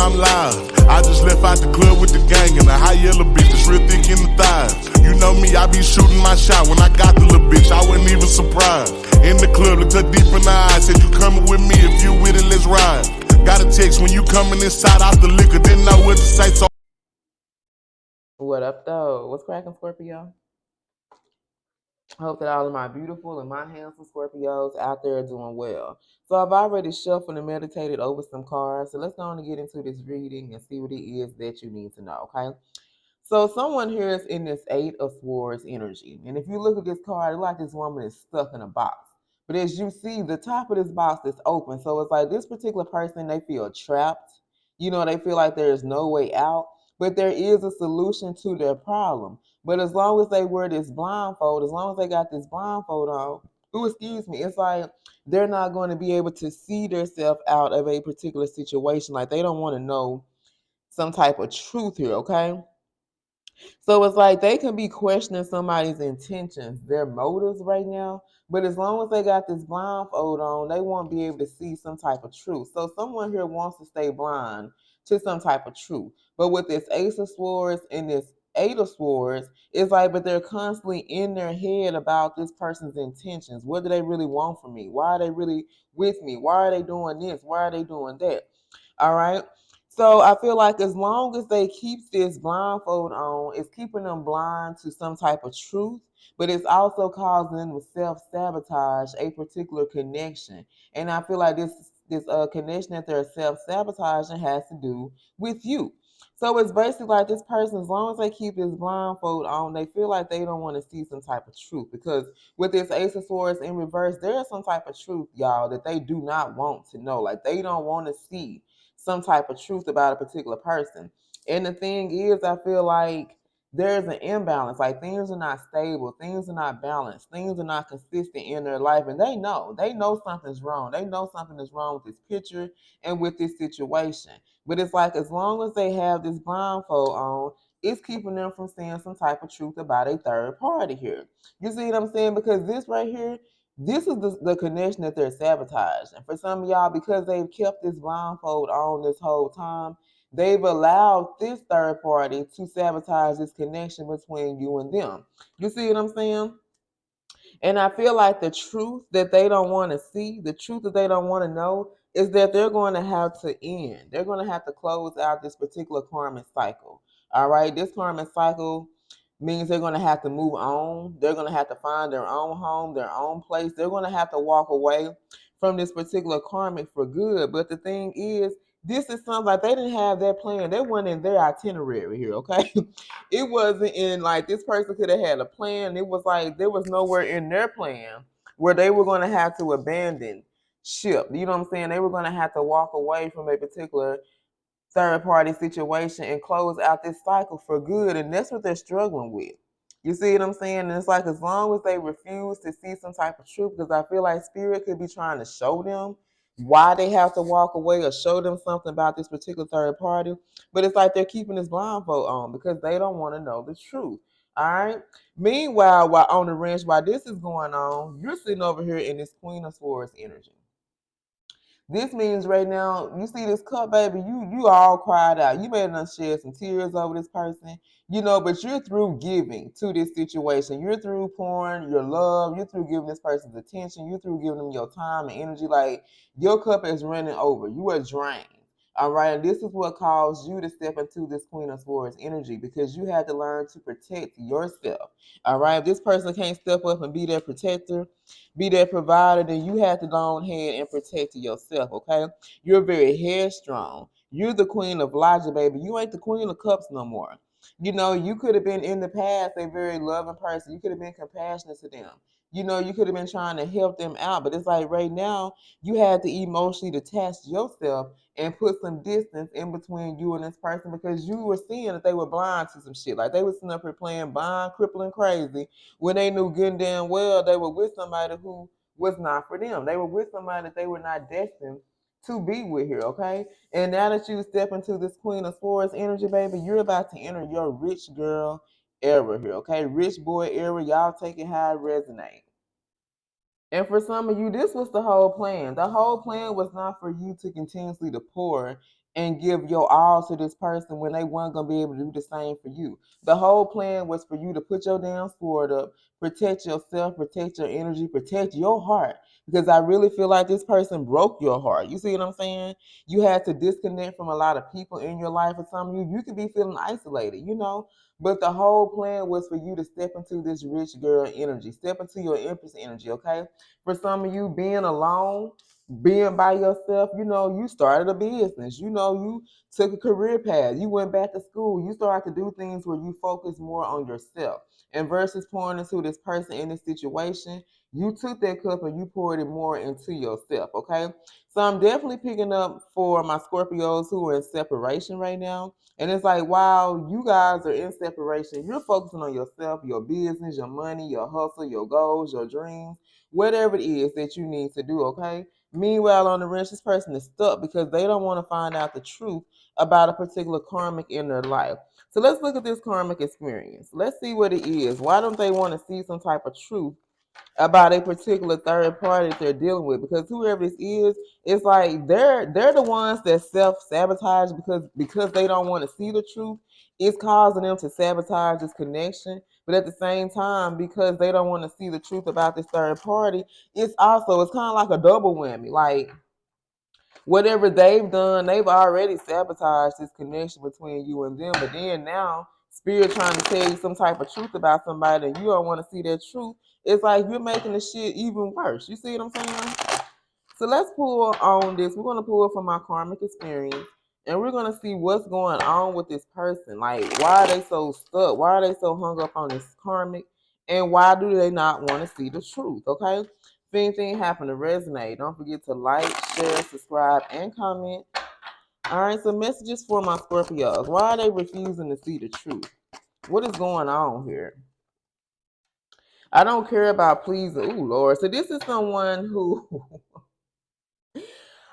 I'm live. I just left out the club with the gang and a high yellow bitch that's real thick in the thighs. You know me, I be shooting my shot. When I got the little bitch, I wasn't even surprised. In the club, looked her deep in the eyes, said you coming with me, if you with it, let's ride. Got a text when you coming inside out the liquor, didn't know what to say, so. What up though? What's cracking, Scorpio? Hope that all of my beautiful and my handsome Scorpios out there are doing well. So I've already shuffled and meditated over some cards. So let's go on and get into this reading and see what it is that you need to know, okay? So someone here is in this Eight of Swords energy. And if you look at this card, it's like this woman is stuck in a box. But as you see, the top of this box is open. So it's like this particular person, they feel trapped. You know, they feel like there is no way out. But there is a solution to their problem. But as long as they wear this blindfold, as long as they got this blindfold on, it's like they're not going to be able to see themselves out of a particular situation. Like they don't want to know some type of truth here, okay? So it's like they can be questioning somebody's intentions, their motives right now. But as long as they got this blindfold on, they won't be able to see some type of truth. So someone here wants to stay blind to some type of truth. But with this Ace of Swords and this Eight of Swords, it's like, but they're constantly in their head about this person's intentions. What do they really want from me? Why are they really with me? Why are they doing this? Why are they doing that? All right. So I feel like as long as they keep this blindfold on, it's keeping them blind to some type of truth, but it's also causing them to self-sabotage a particular connection. And I feel like this connection that they're self-sabotaging has to do with you. So it's basically like this person, as long as they keep this blindfold on, they feel like they don't want to see some type of truth. Because with this Ace of Swords in reverse, there is some type of truth, y'all, that they do not want to know. Like they don't want to see some type of truth about a particular person. And the thing is, I feel like there's an imbalance. Like things are not stable, things are not balanced, things are not consistent in their life. And they know something's wrong. They know something is wrong with this picture and with this situation. But it's like as long as they have this blindfold on, it's keeping them from seeing some type of truth about a third party here. You see what I'm saying? Because this right here, this is the connection that they're sabotaging. And for some of y'all, because they've kept this blindfold on this whole time, they've allowed this third party to sabotage this connection between you and them. You see what I'm saying? And I feel like the truth that they don't want to see, the truth that they don't want to know, is that they're going to have to end. They're going to have to close out this particular karmic cycle. All right? This karmic cycle means they're going to have to move on. They're going to have to find their own home, their own place. They're going to have to walk away from this particular karmic for good. But the thing is, this is something like they didn't have that plan. They weren't in their itinerary here, okay? It wasn't in like this person could have had a plan. It was like there was nowhere in their plan where they were going to have to abandon ship. You know what I'm saying? They were going to have to walk away from a particular third party situation and close out this cycle for good. And that's what they're struggling with. You see what I'm saying? And it's like as long as they refuse to see some type of truth, because I feel like spirit could be trying to show them why they have to walk away or show them something about this particular third party. But it's like they're keeping this blindfold on because they don't want to know the truth. All right. Meanwhile, while on the ranch, while this is going on, you're sitting over here in this Queen of Swords energy. This means right now, you see this cup, baby, you all cried out. You may have shed some tears over this person, you know, but you're through giving to this situation. You're through pouring your love. You're through giving this person's attention. You're through giving them your time and energy. Like, your cup is running over. You are drained. All right, and this is what caused you to step into this Queen of Swords energy because you had to learn to protect yourself. All right, if this person can't step up and be their protector, be that provider, then you have to go ahead and protect yourself, okay? You're very headstrong. You're the queen of logic, baby. You ain't the queen of cups no more. You know, you could have been in the past a very loving person. You could have been compassionate to them. You know, you could have been trying to help them out. But it's like right now, you had to emotionally detach yourself and put some distance in between you and this person because you were seeing that they were blind to some shit. Like they were sitting up here playing blind, crippling, crazy when they knew good and damn well they were with somebody who was not for them. They were with somebody that they were not destined to be with here, okay? And now that you step into this Queen of Swords energy, baby, you're about to enter your rich girl era here, okay? Rich boy era. Y'all take it how it resonates. And for some of you, this was the whole plan. The whole plan was not for you to continuously to pour and give your all to this person when they weren't gonna be able to do the same for you. The whole plan was for you to put your damn sword up, protect yourself, protect your energy, protect your heart. Because I really feel like this person broke your heart. You see what I'm saying? You had to disconnect from a lot of people in your life. For some of you, you could be feeling isolated, you know. But the whole plan was for you to step into this rich girl energy, step into your Empress energy, okay? For some of you, being alone, being by yourself, you know, you started a business, you know, you took a career path, you went back to school, you started to do things where you focus more on yourself. And versus pouring into this person in this situation, you took that cup and you poured it more into yourself, okay? So I'm definitely picking up for my Scorpios who are in separation right now. And it's like, while you guys are in separation, you're focusing on yourself, your business, your money, your hustle, your goals, your dreams, whatever it is that you need to do, okay? Meanwhile, on the wrench, this person is stuck because they don't want to find out the truth about a particular karmic in their life. So let's look at this karmic experience. Let's see what it is. Why don't they want to see some type of truth about a particular third party that they're dealing with? Because whoever this is, it's like they're the ones that self-sabotage because they don't want to see the truth. It's causing them to sabotage this connection. But at the same time, because they don't want to see the truth about this third party, it's kind of like a double whammy. Like, whatever they've done, they've already sabotaged this connection between you and them. But then now, spirit trying to tell you some type of truth about somebody and you don't want to see that truth. It's like you're making the shit even worse. You see what I'm saying? So let's pull on this. We're going to pull from my karmic experience and we're going to see what's going on with this person. Like, why are they so stuck? Why are they so hung up on this karmic? And why do they not want to see the truth? Okay? If anything happened to resonate, don't forget to like, share, subscribe, and comment. All right, so messages for my Scorpios. Why are they refusing to see the truth? What is going on here? I don't care about pleasing. Ooh, Lord. So this is someone who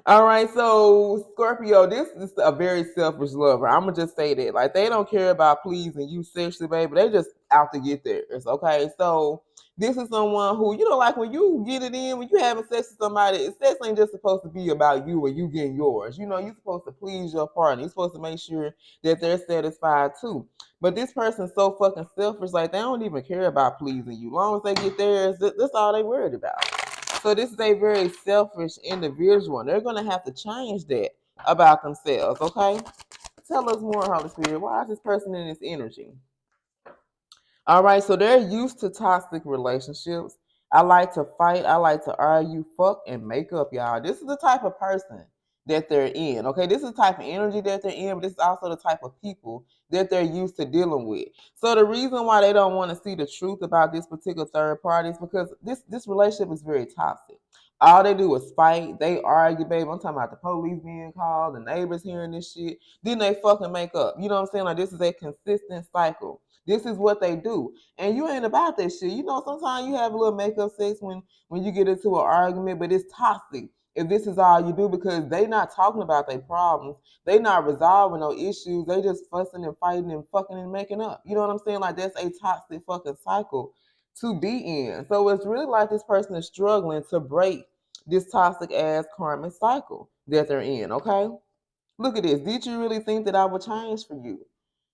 all right, so Scorpio, this is a very selfish lover. I'm gonna just say that. Like, they don't care about pleasing you sexually, baby. They just out to get theirs. Okay, so this is someone who, you know, like when you get it in, when you having sex with somebody, sex ain't just supposed to be about you and you getting yours. You know, you're supposed to please your partner. You're supposed to make sure that they're satisfied too. But this person's so fucking selfish, like they don't even care about pleasing you. As long as they get theirs, that's all they worried about. So this is a very selfish individual, and they're going to have to change that about themselves, okay? Tell us more, Holy Spirit. Why is this person in this energy? All right, so they're used to toxic relationships. I like to fight. I like to argue, fuck, and make up, y'all. This is the type of person that they're in, okay? This is the type of energy that they're in, but this is also the type of people that they're used to dealing with. So the reason why they don't want to see the truth about this particular third party is because this relationship is very toxic. All they do is fight. They argue, baby. I'm talking about the police being called, the neighbors hearing this shit. Then they fucking make up. You know what I'm saying? Like, this is a consistent cycle. This is what they do. And you ain't about that shit. You know, sometimes you have a little makeup sex when you get into an argument, but it's toxic if this is all you do because they not talking about their problems. They not resolving no issues. They just fussing and fighting and fucking and making up. You know what I'm saying? Like, that's a toxic fucking cycle to be in. So it's really like this person is struggling to break this toxic ass karmic cycle that they're in, okay? Look at this. Did you really think that I would change for you?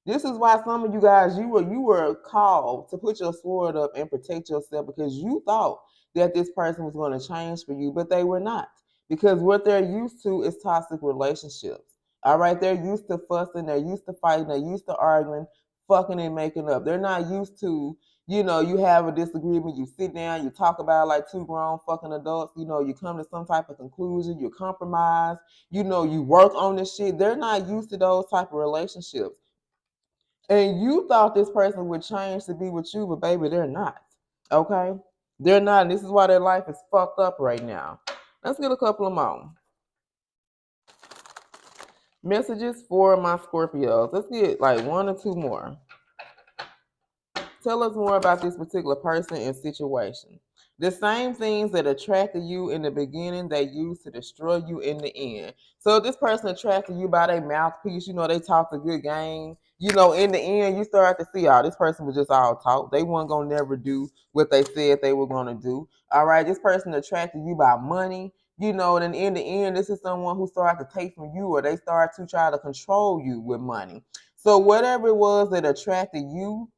This is why some of you guys, you were called to put your sword up and protect yourself because you thought that this person was going to change for you, but they were not. Because what they're used to is toxic relationships. All right, they're used to fussing, they're used to fighting, they're used to arguing, fucking and making up. They're not used to, you know, you have a disagreement, you sit down, you talk about it like two grown fucking adults, you know, you come to some type of conclusion, you compromise, you know, you work on this shit. They're not used to those type of relationships. And you thought this person would change to be with you, but baby, they're not. Okay? They're not. And this is why their life is fucked up right now. Let's get a couple of more messages for my Scorpios. Let's get like one or two more. Tell us more about this particular person and situation. The same things that attracted you in the beginning, they used to destroy you in the end. So if this person attracted you by their mouthpiece, they talked a good game. In the end, you start to see, this person was just all talk. They weren't gonna never do what they said they were gonna do. All right, this person attracted you by money. And in the end, this is someone who started to take from you, or they start to try to control you with money. So whatever it was that attracted you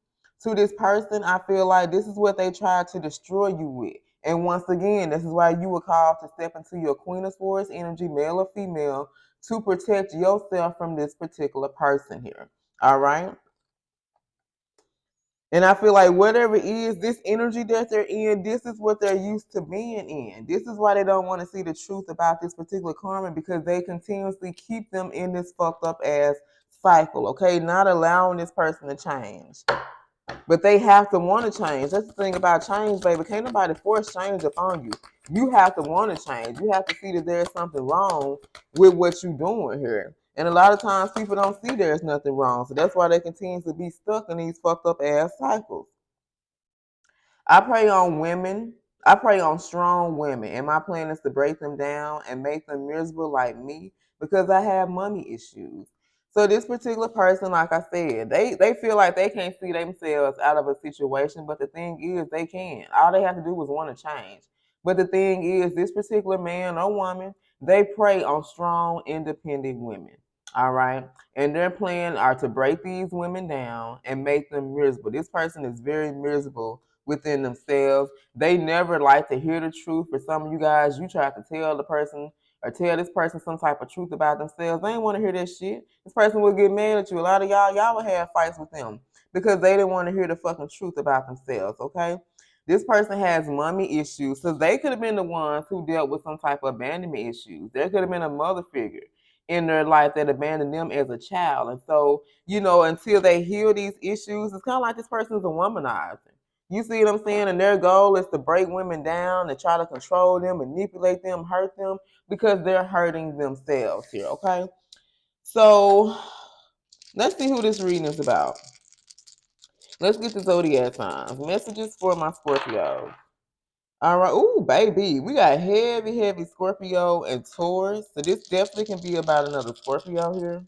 to this person, I feel like this is what they tried to destroy you with. And once again, this is why you were called to step into your Queen of Swords energy, male or female, to protect yourself from this particular person here. All right? And I feel like whatever it is, this energy that they're in, this is what they're used to being in. This is why they don't want to see the truth about this particular karma, because they continuously keep them in this fucked up ass cycle, okay? Not allowing this person to change. But they have to want to change. That's the thing about change, baby. Can't nobody force change upon you. You have to want to change. You have to see that there's something wrong with what you're doing here. And a lot of times people don't see there's nothing wrong. So that's why they continue to be stuck in these fucked up ass cycles. I pray on women. I pray on strong women. And my plan is to break them down and make them miserable like me, because I have money issues. So this particular person, like I said, they feel like they can't see themselves out of a situation. But the thing is, they can. All they have to do is want to change. But the thing is, this particular man or woman, they prey on strong, independent women. All right. And their plan are to break these women down and make them miserable. This person is very miserable within themselves. They never like to hear the truth. For some of you guys, you try to tell the person or tell this person some type of truth about themselves. They ain't want to hear that shit. This person will get mad at you. A lot of y'all will have fights with them because they didn't want to hear the fucking truth about themselves, okay? This person has mommy issues, so they could have been the ones who dealt with some type of abandonment issues. There could have been a mother figure in their life that abandoned them as a child. And so, until they heal these issues, it's kind of like this person is a womanizer. You see what I'm saying? And their goal is to break women down and try to control them, manipulate them, hurt them, because they're hurting themselves here, okay? So let's see who this reading is about. Let's get the zodiac signs. Messages for my Scorpio. All right. Ooh, baby. We got heavy, heavy Scorpio and Taurus. So this definitely can be about another Scorpio here.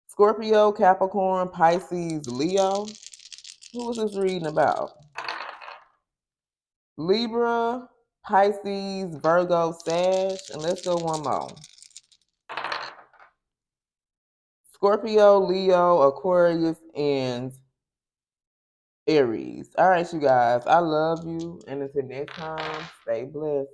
Scorpio, Capricorn, Pisces, Leo. Who is this reading about? Libra, Pisces, Virgo, Sag, and let's go one more. Scorpio, Leo, Aquarius, and Aries. All right, you guys. I love you. And until next time, stay blessed.